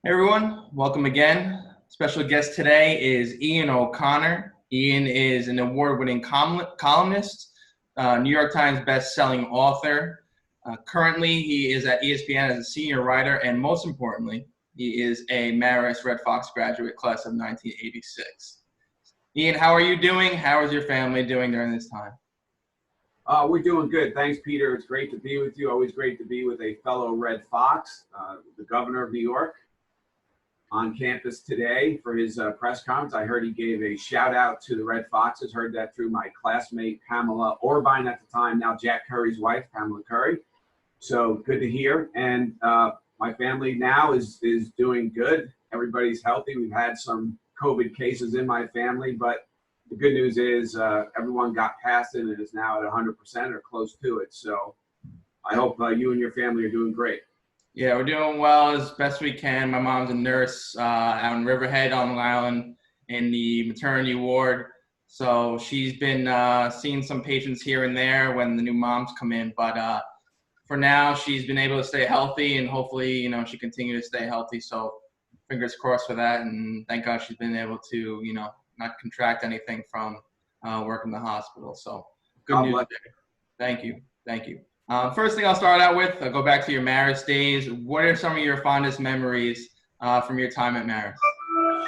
Hey everyone, welcome again. Special guest today is Ian O'Connor. Ian is an award-winning columnist, New York Times best-selling author. Currently, he is at ESPN as a senior writer, and most importantly, he is a Marist Red Fox graduate, class of 1986. Ian, how are you doing? How is your family doing during this time? We're doing good. Thanks, Peter. It's great to be with you. Always great to be with a fellow Red Fox, the governor of New York, on campus today for his press conference. I heard he gave a shout out to the Red Foxes. Heard that through my classmate, Pamela Orbine at the time, now Jack Curry's wife, Pamela Curry. So good to hear. And my family now is doing good. Everybody's healthy. We've had some COVID cases in my family, but the good news is everyone got past it and is now at 100% or close to it. So I hope you and your family are doing great. Yeah, we're doing well as best we can. My mom's a nurse out in Riverhead on Long Island in the maternity ward. So she's been seeing some patients here and there when the new moms come in. But for now, she's been able to stay healthy, and hopefully, she continues to stay healthy. So fingers crossed for that. And thank God she's been able to, not contract anything from working in the hospital. So good news there. Thank you. Thank you. First thing I'll start out with, I'll go back to your Marist days. What are some of your fondest memories from your time at Marist?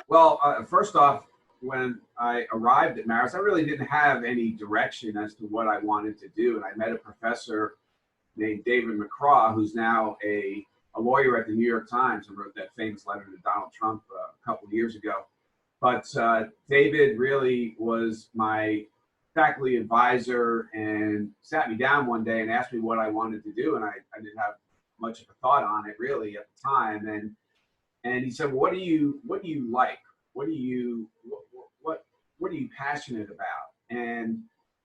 Well, first off, when I arrived at Marist, I really didn't have any direction as to what I wanted to do. And I met a professor named David McCraw, who's now a lawyer at the New York Times and wrote that famous letter to Donald Trump a couple of years ago. But David really was my faculty advisor and sat me down one day and asked me what I wanted to do. And I didn't have much of a thought on it really at the time. And he said, well, what do you like? What are you passionate about? And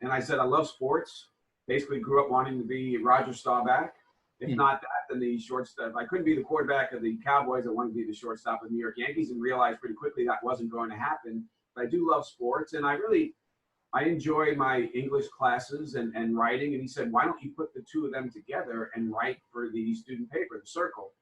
I said, I love sports. Basically grew up wanting to be Roger Staubach. If not that, then the shortstop. If I couldn't be the quarterback of the Cowboys, I wanted to be the shortstop of the New York Yankees, and realized pretty quickly that wasn't going to happen. But I do love sports, and I enjoy my English classes and writing. And he said, why don't you put the two of them together and write for the student paper, The Circle?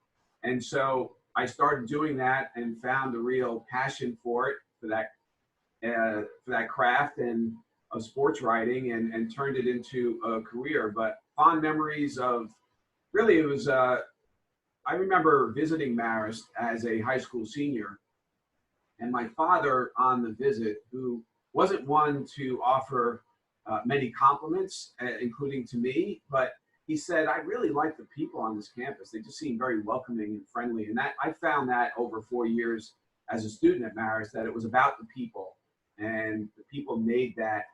And so I started doing that and found a real passion for it, for that craft and of sports writing, and turned it into a career. But fond memories of, really, it was, I remember visiting Marist as a high school senior, and my father on the visit, who wasn't one to offer many compliments, including to me, but he said, I really like the people on this campus. They just seem very welcoming and friendly. And that I found that over 4 years as a student at Marist, that it was about the people, and the people made that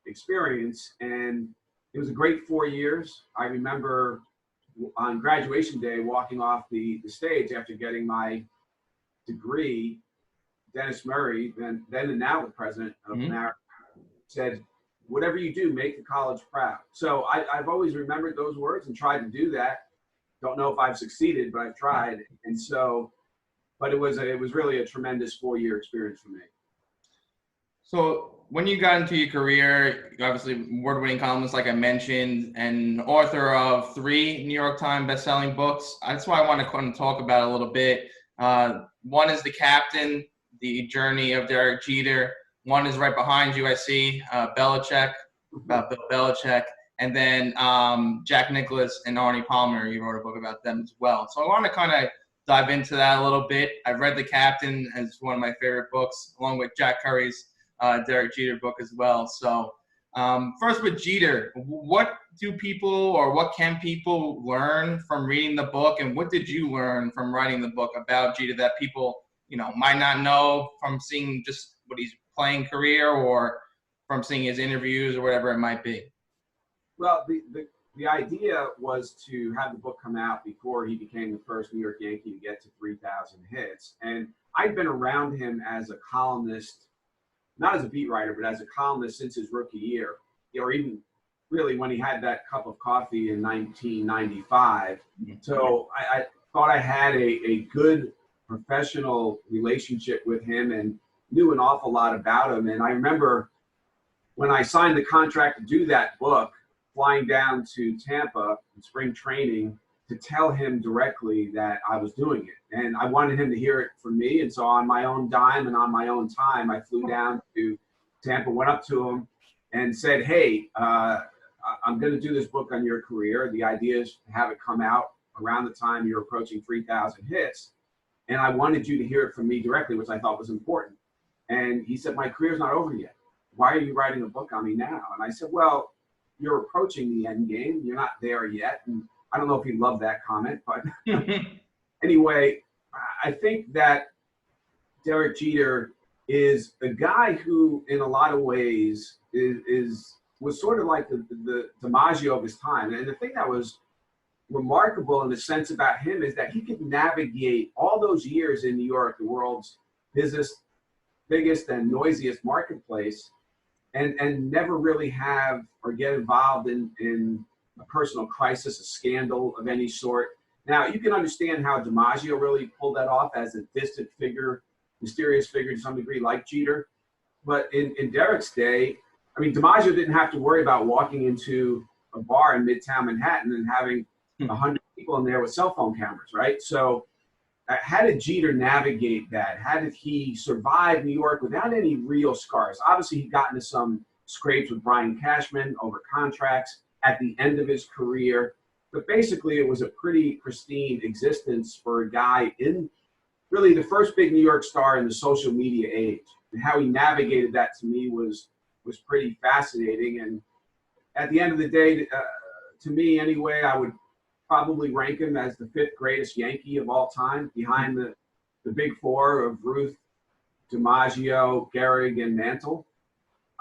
experience. And it was a great 4 years. I remember on graduation day walking off the stage after getting my degree. Dennis Murray, then and now the president of Marist, said, whatever you do, make the college proud. So I've always remembered those words and tried to do that. Don't know if I've succeeded, but I've tried. And so, but it was really a tremendous 4-year experience for me. So when you got into your career, you're obviously award-winning columnist, like I mentioned, and author of 3 New York Times best-selling books. That's why I want to kind of talk about a little bit. One is The Captain, The Journey of Derek Jeter. One is right behind you, I see, Belichick, about Bill Belichick. And then Jack Nicklaus and Arnie Palmer, you wrote a book about them as well. So I want to kind of dive into that a little bit. I've read The Captain as one of my favorite books, along with Jack Curry's Derek Jeter book as well. So first with Jeter, what can people learn from reading the book, and what did you learn from writing the book about Jeter that people might not know from seeing just what he's playing career or from seeing his interviews or whatever it might be? Well, the idea was to have the book come out before he became the first New York Yankee to get to 3,000 hits. And I'd been around him as a columnist, not as a beat writer, but as a columnist since his rookie year, or even really when he had that cup of coffee in 1995. So I thought I had a good professional relationship with him and knew an awful lot about him. And I remember when I signed the contract to do that book, flying down to Tampa in spring training to tell him directly that I was doing it. And I wanted him to hear it from me. And so on my own dime and on my own time, I flew down to Tampa, went up to him and said, hey, I'm going to do this book on your career. The idea is to have it come out around the time you're approaching 3,000 hits. And I wanted you to hear it from me directly, which I thought was important. And he said, my career's not over yet. Why are you writing a book on me now? And I said, well, you're approaching the end game. You're not there yet. And I don't know if he loved that comment, but anyway, I think that Derek Jeter is a guy who, in a lot of ways, was sort of like the DiMaggio of his time. And the thing that was remarkable in a sense about him is that he could navigate all those years in New York, the world's biggest and noisiest marketplace, and never really have or get involved in a personal crisis, a scandal of any sort. Now, you can understand how DiMaggio really pulled that off as a distant figure, mysterious figure to some degree, like Jeter. But in Derek's day, I mean, DiMaggio didn't have to worry about walking into a bar in Midtown Manhattan and having 100 people in there with cell phone cameras, right? So how did Jeter navigate that? How did he survive New York without any real scars? Obviously, he got into some scrapes with Brian Cashman over contracts at the end of his career. But basically, it was a pretty pristine existence for a guy in really the first big New York star in the social media age. And how he navigated that, to me, was pretty fascinating. And at the end of the day, to me anyway, I would probably rank him as the 5th greatest Yankee of all time, behind the big four of Ruth, DiMaggio, Gehrig, and Mantle.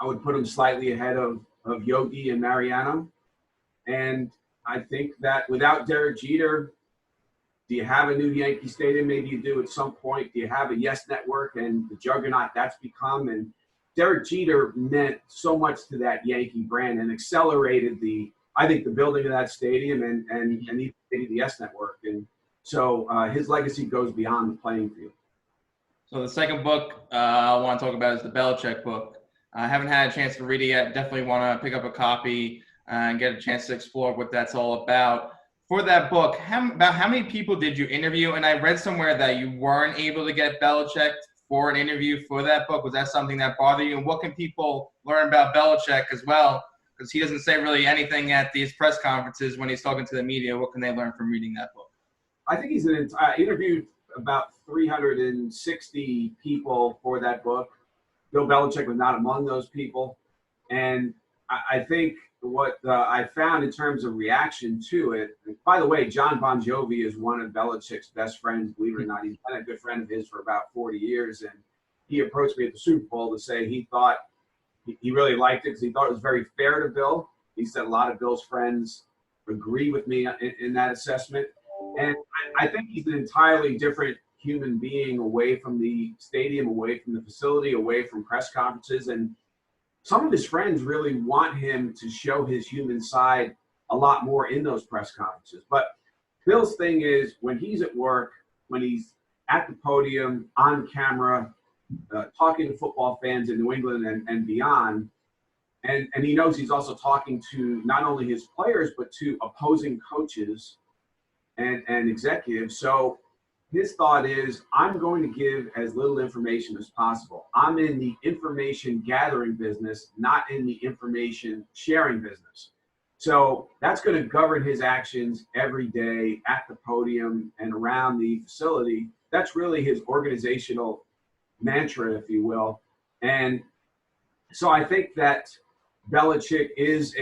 I would put him slightly ahead of Yogi and Mariano. And I think that without Derek Jeter, do you have a new Yankee Stadium? Maybe you do at some point. Do you have a Yes Network and the juggernaut that's become? And Derek Jeter meant so much to that Yankee brand and accelerated the building of that stadium and even the Yes Network. And so his legacy goes beyond the playing field. So the second book I want to talk about is the Belichick book. I haven't had a chance to read it yet. Definitely want to pick up a copy and get a chance to explore what that's all about. For that book, about how many people did you interview? And I read somewhere that you weren't able to get Belichick for an interview for that book. Was that something that bothered you? And what can people learn about Belichick as well? Because he doesn't say really anything at these press conferences when he's talking to the media. What can they learn from reading that book? I think he's interviewed about 360 people for that book. Bill Belichick was not among those people. And I think what I found in terms of reaction to it, by the way, John Bon Jovi is one of Belichick's best friends, believe it or not. He's been a good friend of his for about 40 years. And he approached me at the Super Bowl to say he thought he really liked it because he thought it was very fair to Bill. He said a lot of Bill's friends agree with me in that assessment. And I think he's an entirely different human being away from the stadium, away from the facility, away from press conferences. And some of his friends really want him to show his human side a lot more in those press conferences. But Bill's thing is when he's at work, when he's at the podium, on camera, talking to football fans in New England and beyond, and he knows he's also talking to not only his players, but to opposing coaches and executives. So his thought is, I'm going to give as little information as possible. I'm in the information gathering business, not in the information sharing business. So that's going to govern his actions every day at the podium and around the facility. That's really his organizational mantra, if you will. And so I think that Belichick is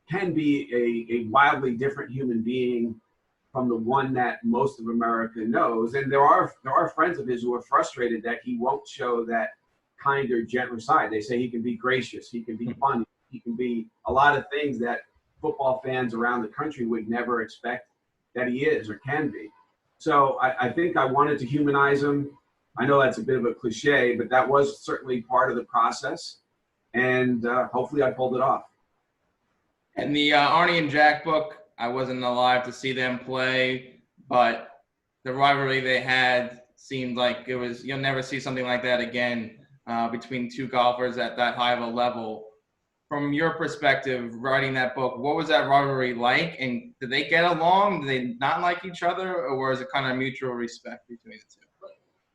can be a wildly different human being from the one that most of America knows. And there are friends of his who are frustrated that he won't show that kinder, gentler side. They say he can be gracious, he can be funny, he can be a lot of things that football fans around the country would never expect that he is or can be. So I think I wanted to humanize him. I know that's a bit of a cliche, but that was certainly part of the process. And hopefully I pulled it off. And the Arnie and Jack book, I wasn't alive to see them play, but the rivalry they had seemed like it was, you'll never see something like that again between two golfers at that high of a level. from your perspective, writing that book, what was that rivalry like? And did they get along? Did they not like each other? Or was it kind of mutual respect between the two?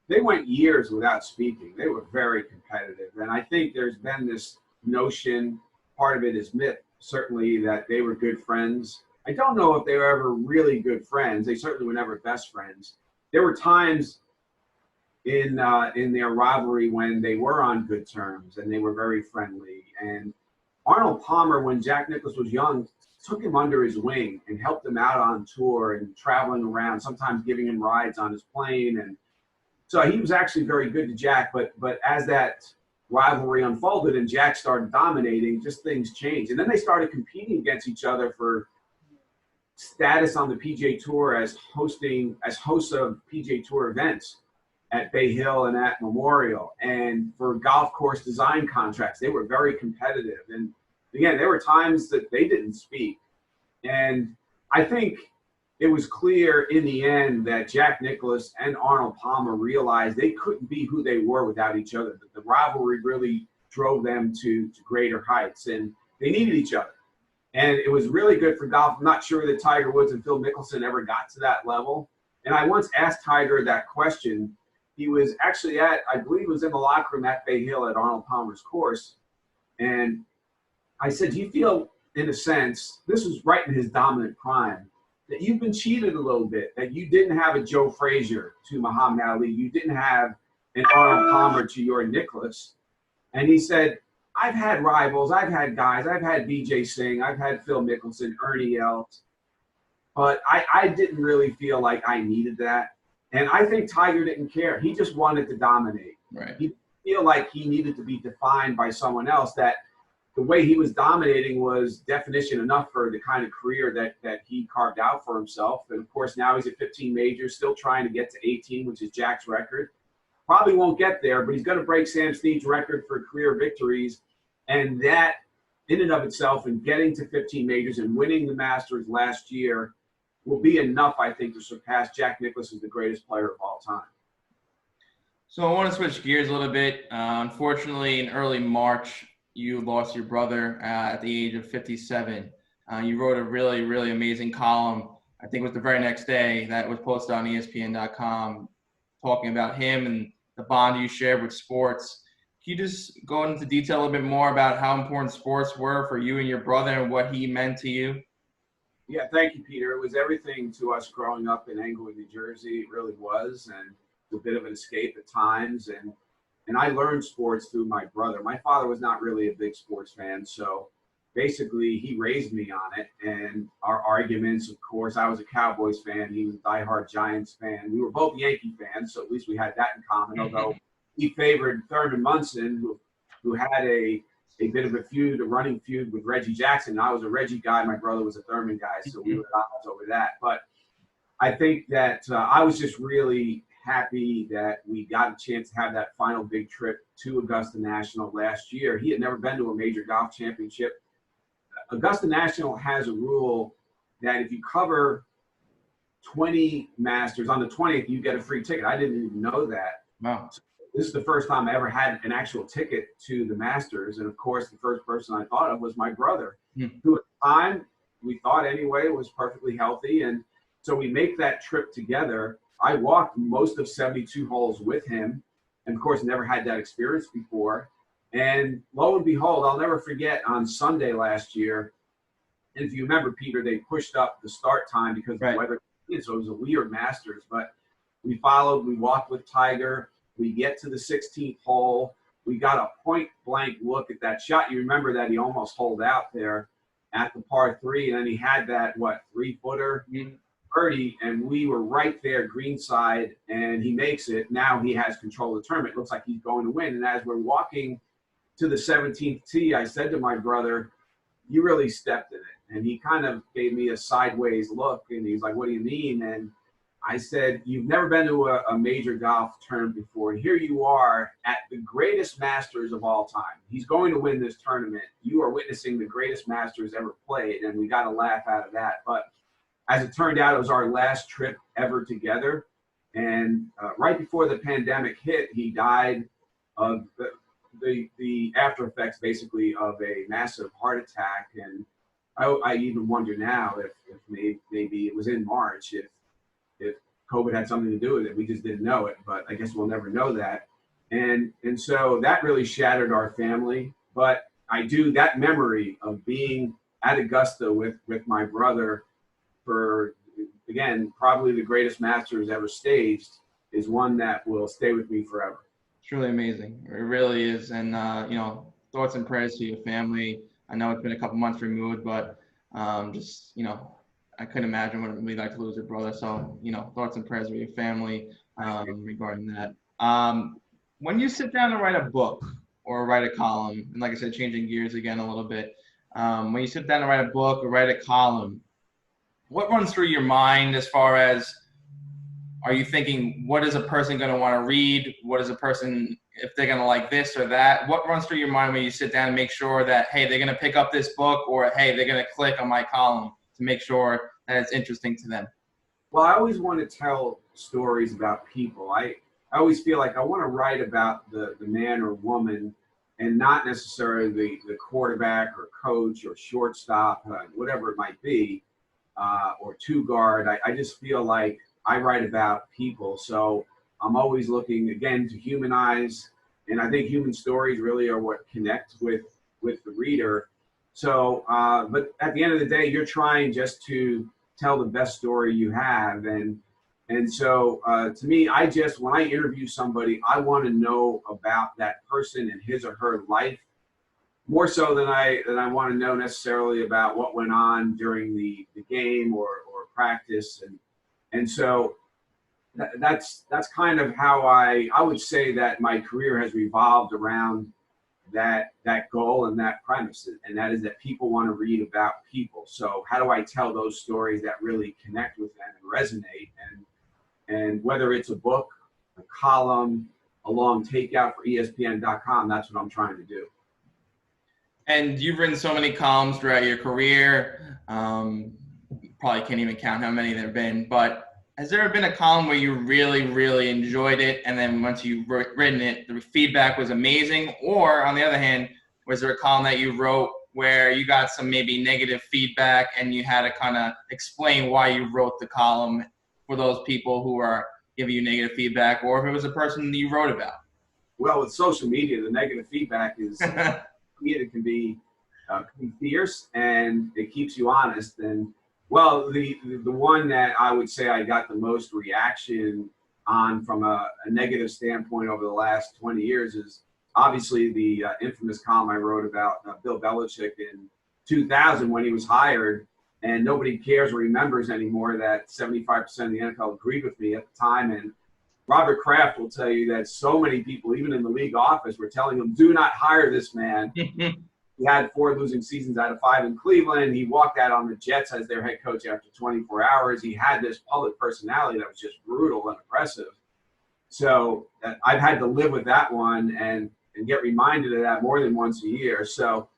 They went years without speaking. They were very competitive. And I think there's been this notion, part of it is myth, certainly, that they were good friends. I don't know if they were ever really good friends. They certainly were never best friends. There were times in their rivalry when they were on good terms and they were very friendly. And Arnold Palmer, when Jack Nicklaus was young, took him under his wing and helped him out on tour and traveling around, sometimes giving him rides on his plane. And so he was actually very good to Jack. But as that rivalry unfolded and Jack started dominating, just things changed. And then they started competing against each other for status on the PGA Tour as hosts of PGA Tour events at Bay Hill and at Memorial, and for golf course design contracts. They were very competitive. And again, there were times that they didn't speak. And I think it was clear in the end that Jack Nicklaus and Arnold Palmer realized they couldn't be who they were without each other, that the rivalry really drove them to greater heights, and they needed each other. And it was really good for golf. I'm not sure that Tiger Woods and Phil Mickelson ever got to that level. And I once asked Tiger that question. He was actually I believe it was in the locker room at Bay Hill at Arnold Palmer's course. And I said, do you feel, in a sense, this was right in his dominant prime, that you've been cheated a little bit, that you didn't have a Joe Frazier to Muhammad Ali, you didn't have an Arnold Palmer to your Nicklaus? And he said, I've had rivals, I've had guys, I've had BJ Singh, I've had Phil Mickelson, Ernie Els, but I didn't really feel like I needed that. And I think Tiger didn't care. He just wanted to dominate. Right. He didn't feel like he needed to be defined by someone else, that the way he was dominating was definition enough for the kind of career that he carved out for himself. And, of course, now he's at 15 majors, still trying to get to 18, which is Jack's record. Probably won't get there, but he's going to break Sam Snead's record for career victories. And that, in and of itself, and getting to 15 majors and winning the Masters last year will be enough, I think, to surpass Jack Nicklaus as the greatest player of all time. So I want to switch gears a little bit. Unfortunately, in early March, you lost your brother at the age of 57. You wrote a really, really amazing column. I think it was the very next day that was posted on ESPN.com, talking about him and the bond you shared with sports. Can you just go into detail a little bit more about how important sports were for you and your brother and what he meant to you? Yeah, thank you, Peter. It was everything to us growing up in Englewood, New Jersey. It really was, and a bit of an escape at times. And I learned sports through my brother. My father was not really a big sports fan, so basically he raised me on it. And our arguments, of course, I was a Cowboys fan. He was a diehard Giants fan. We were both Yankee fans, so at least we had that in common, although he favored Thurman Munson, who had a bit of a running feud with Reggie Jackson. I was a Reggie guy. My brother was a Thurman guy, so we were at odds over that. But I think that I was just really happy that we got a chance to have that final big trip to Augusta National last year. He had never been to a major golf championship. Augusta National has a rule that if you cover 20 Masters, on the 20th, you get a free ticket. I didn't even know that. Wow. This is the first time I ever had an actual ticket to the Masters. And, of course, the first person I thought of was my brother, who at the time, we thought anyway, was perfectly healthy. And so we make that trip together. I walked most of 72 holes with him, and, of course, never had that experience before. And lo and behold, I'll never forget, on Sunday last year, and if you remember, Peter, they pushed up the start time because of the weather. So it was a weird Masters. But we walked with Tiger. We get to the 16th hole. We got a point-blank look at that shot. You remember that he almost holed out there at the par 3, and then he had that, 3-footer birdie, and we were right there greenside, and he makes it. Now he has control of the tournament. It looks like he's going to win. And as we're walking to the 17th tee, I said to my brother, you really stepped in it. And he kind of gave me a sideways look, and he's like, what do you mean? And I said, you've never been to a major golf tournament before. Here you are at the greatest Masters of all time. He's going to win this tournament. You are witnessing the greatest Masters ever played, and we got a laugh out of that. But as it turned out, it was our last trip ever together. And right before the pandemic hit, he died of the after effects basically of a massive heart attack. And I even wonder now if maybe it was in March, if COVID had something to do with it. We just didn't know it, but I guess we'll never know that. And so that really shattered our family. But that memory of being at Augusta with my brother for, again, probably the greatest Masters ever staged is one that will stay with me forever. Truly amazing. It really is. And, thoughts and prayers to your family. I know it's been a couple months removed, but I couldn't imagine what it would be like to lose your brother. So, thoughts and prayers with your family regarding that. When you sit down to write a book or write a column, and like I said, changing gears again a little bit, when you sit down to write a book or write a column, what runs through your mind as far as, are you thinking, what is a person going to want to read? What is a person, if they're going to like this or that? What runs through your mind when you sit down and make sure that, hey, they're going to pick up this book, or, hey, they're going to click on my column to make sure that it's interesting to them? Well, I always want to tell stories about people. I always feel like I want to write about the man or woman and not necessarily the quarterback or coach or shortstop, whatever it might be, or two guard. I just feel like I write about people. So I'm always looking, again, to humanize. And I think human stories really are what connect with the reader. So, but at the end of the day, you're trying just to tell the best story you have. And so to me, when I interview somebody, I want to know about that person and his or her life more so than I want to know necessarily about what went on during the game or practice. And so that's kind of how I would say that my career has revolved around that goal and that premise. And that is that people want to read about people. So how do I tell those stories that really connect with them and resonate? And whether it's a book, a column, a long takeout for ESPN.com, that's what I'm trying to do. And you've written so many columns throughout your career. Probably can't even count how many there have been, but has there been a column where you really, really enjoyed it, and then once you've written it, the feedback was amazing? Or on the other hand, was there a column that you wrote where you got some maybe negative feedback and you had to kind of explain why you wrote the column for those people who are giving you negative feedback, or if it was a person that you wrote about? Well, with social media, the negative feedback is it can be fierce, and it keeps you honest. And well, the one that I would say I got the most reaction on from a negative standpoint over the last 20 years is obviously the infamous column I wrote about Bill Belichick in 2000 when he was hired. And nobody cares or remembers anymore that 75% of the NFL agreed with me at the time. And Robert Kraft will tell you that so many people, even in the league office, were telling him, do not hire this man. He had 4 losing seasons out of 5 in Cleveland. He walked out on the Jets as their head coach after 24 hours. He had this public personality that was just brutal and oppressive. So I've had to live with that one and get reminded of that more than once a year. So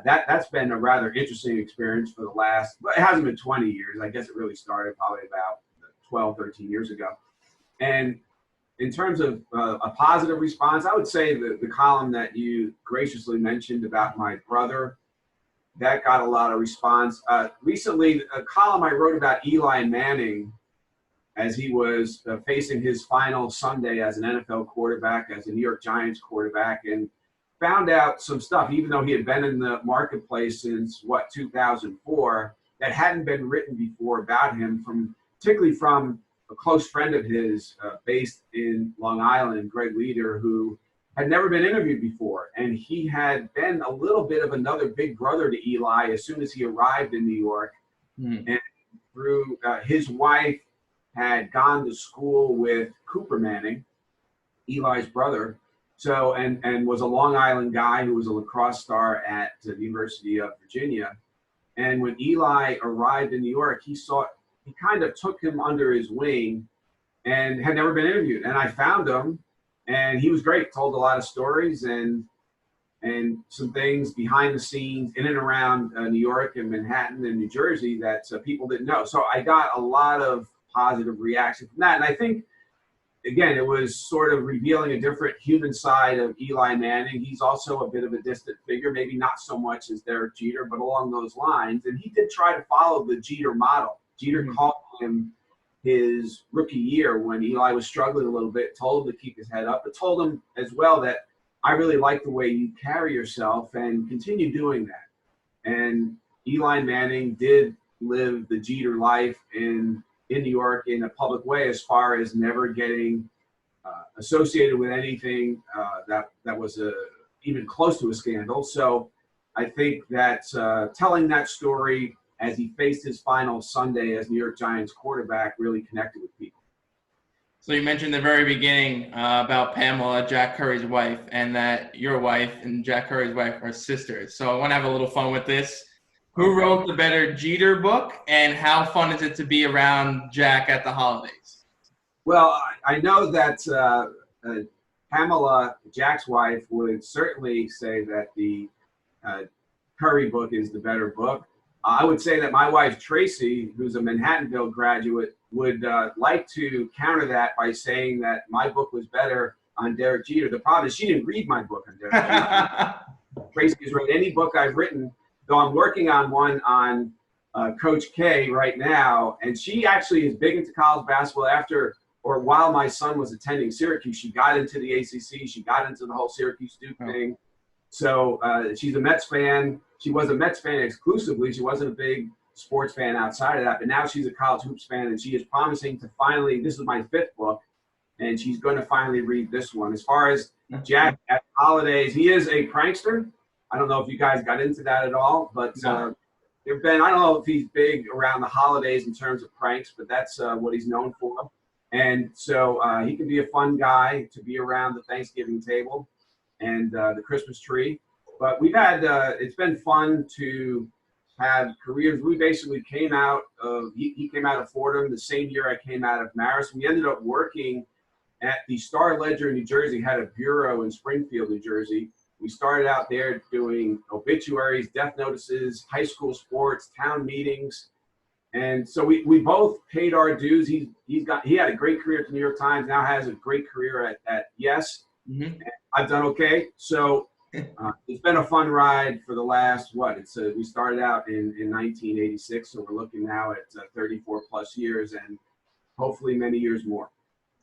that's been a rather interesting experience for the last, but it hasn't been 20 years. I guess it really started probably about 12, 13 years ago. And in terms of a positive response, I would say the column that you graciously mentioned about my brother, that got a lot of response. Recently, a column I wrote about Eli Manning as he was facing his final Sunday as an NFL quarterback, as a New York Giants quarterback, and found out some stuff, even though he had been in the marketplace since, 2004, that hadn't been written before about him, particularly from a close friend of his based in Long Island, Greg Leader, who had never been interviewed before. And he had been a little bit of another big brother to Eli as soon as he arrived in New York. And through his wife had gone to school with Cooper Manning, Eli's brother. So, and was a Long Island guy who was a lacrosse star at the University of Virginia. And when Eli arrived in New York, he kind of took him under his wing and had never been interviewed. And I found him, and he was great, told a lot of stories and some things behind the scenes in and around New York and Manhattan and New Jersey that people didn't know. So I got a lot of positive reaction from that. And I think again, it was sort of revealing a different human side of Eli Manning. He's also a bit of a distant figure, maybe not so much as Derek Jeter, but along those lines. And he did try to follow the Jeter model. Jeter called him his rookie year when Eli was struggling a little bit, told him to keep his head up, but told him as well that I really like the way you carry yourself and continue doing that. And Eli Manning did live the Jeter life in New York in a public way, as far as never getting associated with anything that was even close to a scandal. So I think that telling that story as he faced his final Sunday as New York Giants quarterback really connected with people. So you mentioned at the very beginning about Pamela, Jack Curry's wife, and that your wife and Jack Curry's wife are sisters. So I want to have a little fun with this. Who wrote the better Jeter book, and how fun is it to be around Jack at the holidays? Well, I know that Pamela, Jack's wife, would certainly say that the Curry book is the better book. I would say that my wife, Tracy, who's a Manhattanville graduate, would like to counter that by saying that my book was better on Derek Jeter. The problem is she didn't read my book on Derek Jeter. Tracy has read any book I've written, though I'm working on one on Coach K right now, and she actually is big into college basketball. While my son was attending Syracuse, she got into the ACC. She got into the whole Syracuse Duke thing. So she's a Mets fan. She was a Mets fan exclusively. She wasn't a big sports fan outside of that, but now she's a college hoops fan, and she is promising to finally, this is my 5th book, and she's going to finally read this one. As far as Jack at holidays, he is a prankster. I don't know if you guys got into that at all, but there've been, I don't know if he's big around the holidays in terms of pranks, but that's what he's known for. And so he can be a fun guy to be around the Thanksgiving table and the Christmas tree. But we've had, it's been fun to have careers. We basically came out of, he came out of Fordham the same year I came out of Marist. We ended up working at the Star Ledger in New Jersey, had a bureau in Springfield, New Jersey. We started out there doing obituaries, death notices, high school sports, town meetings. And so we both paid our dues. He had a great career at the New York Times, now has a great career at Yes. Mm-hmm. I've done okay. So it's been a fun ride for the last, we started out in 1986. So we're looking now at 34 plus years and hopefully many years more.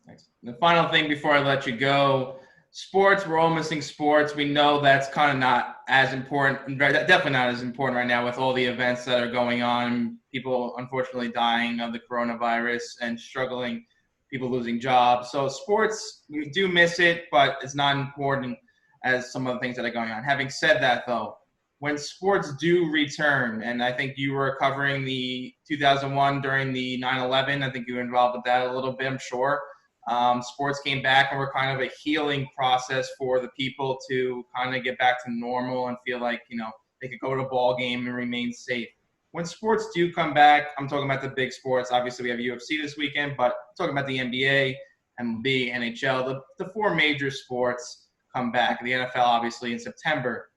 Thanks. The final thing before I let you go, sports, we're all missing sports. We know that's kind of not as important, definitely not as important right now with all the events that are going on, people unfortunately dying of the coronavirus and struggling, people losing jobs. So sports, we do miss it, but it's not important as some of the things that are going on. Having said that, though, when sports do return, and I think you were covering the 2001 during the 9/11, I think you were involved with that a little bit, I'm sure. Sports came back and were kind of a healing process for the people to kind of get back to normal and feel like, they could go to a ball game and remain safe. When sports do come back, I'm talking about the big sports. Obviously, we have UFC this weekend, but I'm talking about the NBA, MLB, NHL, the 4 major sports come back. The NFL, obviously, in September.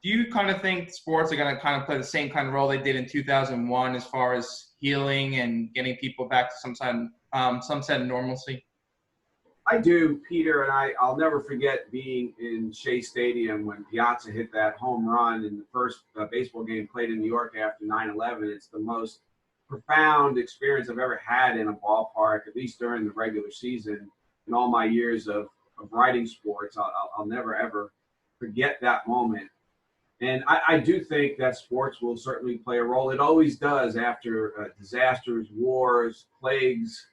Do you kind of think sports are going to kind of play the same kind of role they did in 2001 as far as healing and getting people back to some sense of normalcy? I do, Peter, and I'll never forget being in Shea Stadium when Piazza hit that home run in the first baseball game played in New York after 9/11. It's the most profound experience I've ever had in a ballpark, at least during the regular season. In all my years of writing sports, I'll never, ever forget that moment. And I do think that sports will certainly play a role. It always does after disasters, wars, plagues,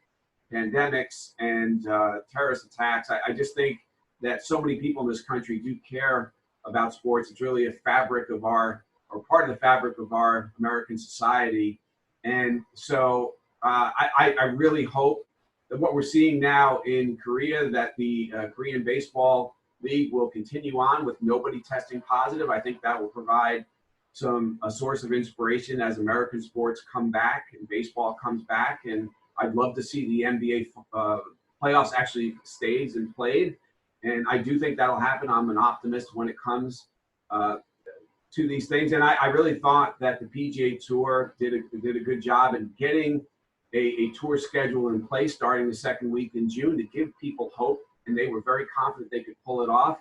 pandemics, and terrorist attacks. I just think that so many people in this country do care about sports. It's really a fabric of or part of the fabric of our American society. And so I really hope that what we're seeing now in Korea, that the Korean Baseball League will continue on with nobody testing positive. I think that will provide a source of inspiration as American sports come back and baseball comes back. And I'd love to see the NBA playoffs actually staged and played. And I do think that'll happen. I'm an optimist when it comes to these things. And I really thought that the PGA Tour did a good job in getting a tour schedule in place starting the second week in June to give people hope, and they were very confident they could pull it off.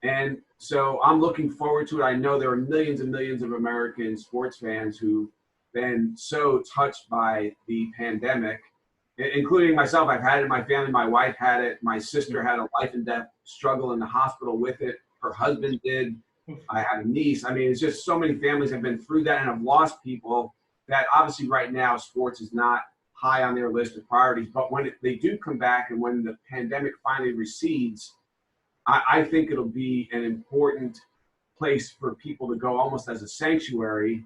And so I'm looking forward to it. I know there are millions and millions of American sports fans who've been so touched by the pandemic, including myself. I've had it in my family. My wife had it. My sister had a life and death struggle in the hospital with it. Her husband did. I have a niece. I mean, it's just so many families have been through that and have lost people that obviously right now sports is not high on their list of priorities. But when they do come back and when the pandemic finally recedes, I think it'll be an important place for people to go almost as a sanctuary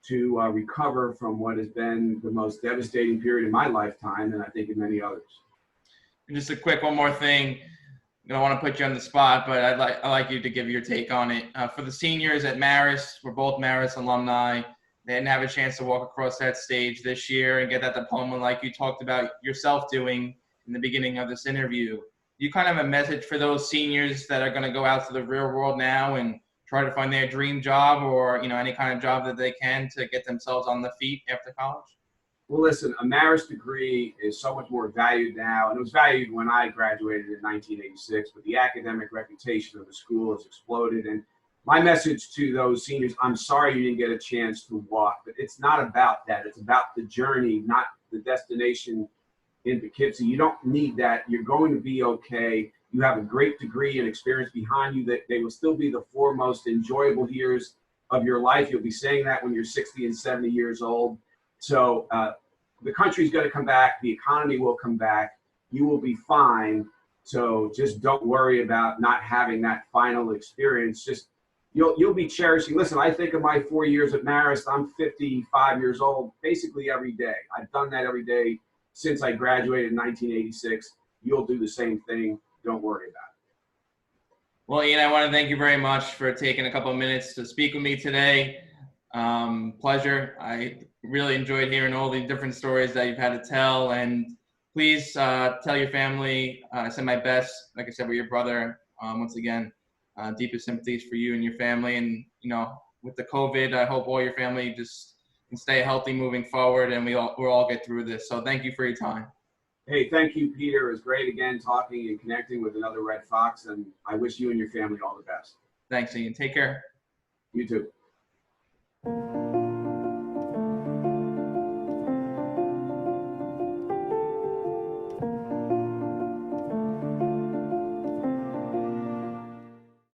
to recover from what has been the most devastating period in my lifetime, and I think in many others. And just a quick one more thing. I don't want to put you on the spot, but I'd like you to give your take on it. For the seniors at Marist, we're both Marist alumni. They didn't have a chance to walk across that stage this year and get that diploma like you talked about yourself doing in the beginning of this interview. You kind of have a message for those seniors that are going to go out to the real world now and try to find their dream job or, you know, any kind of job that they can to get themselves on the feet after college? Well, listen, a Marist degree is so much more valued now, and it was valued when I graduated in 1986, but the academic reputation of the school has exploded. And my message to those seniors, I'm sorry you didn't get a chance to walk, but it's not about that. It's about the journey, not the destination in Poughkeepsie. You don't need that. You're going to be okay. You have a great degree and experience behind you that they will still be the foremost enjoyable years of your life. You'll be saying that when you're 60 and 70 years old. So the country's going to come back. The economy will come back. You will be fine. So just don't worry about not having that final experience. Just you'll be cherishing. Listen, I think of my 4 years at Marist. I'm 55 years old basically every day. I've done that every day since I graduated in 1986. You'll do the same thing. Don't worry about it. Well, Ian, I want to thank you very much for taking a couple of minutes to speak with me today. Pleasure. I really enjoyed hearing all the different stories that you've had to tell. And please tell your family, I send my best, like I said, with your brother. Once again, deepest sympathies for you and your family. And, you know, with the COVID, I hope all your family just can stay healthy moving forward and we'll all get through this. So thank you for your time. Hey, thank you, Peter. It was great again talking and connecting with another Red Fox, and I wish you and your family all the best. Thanks, Ian. Take care. You too.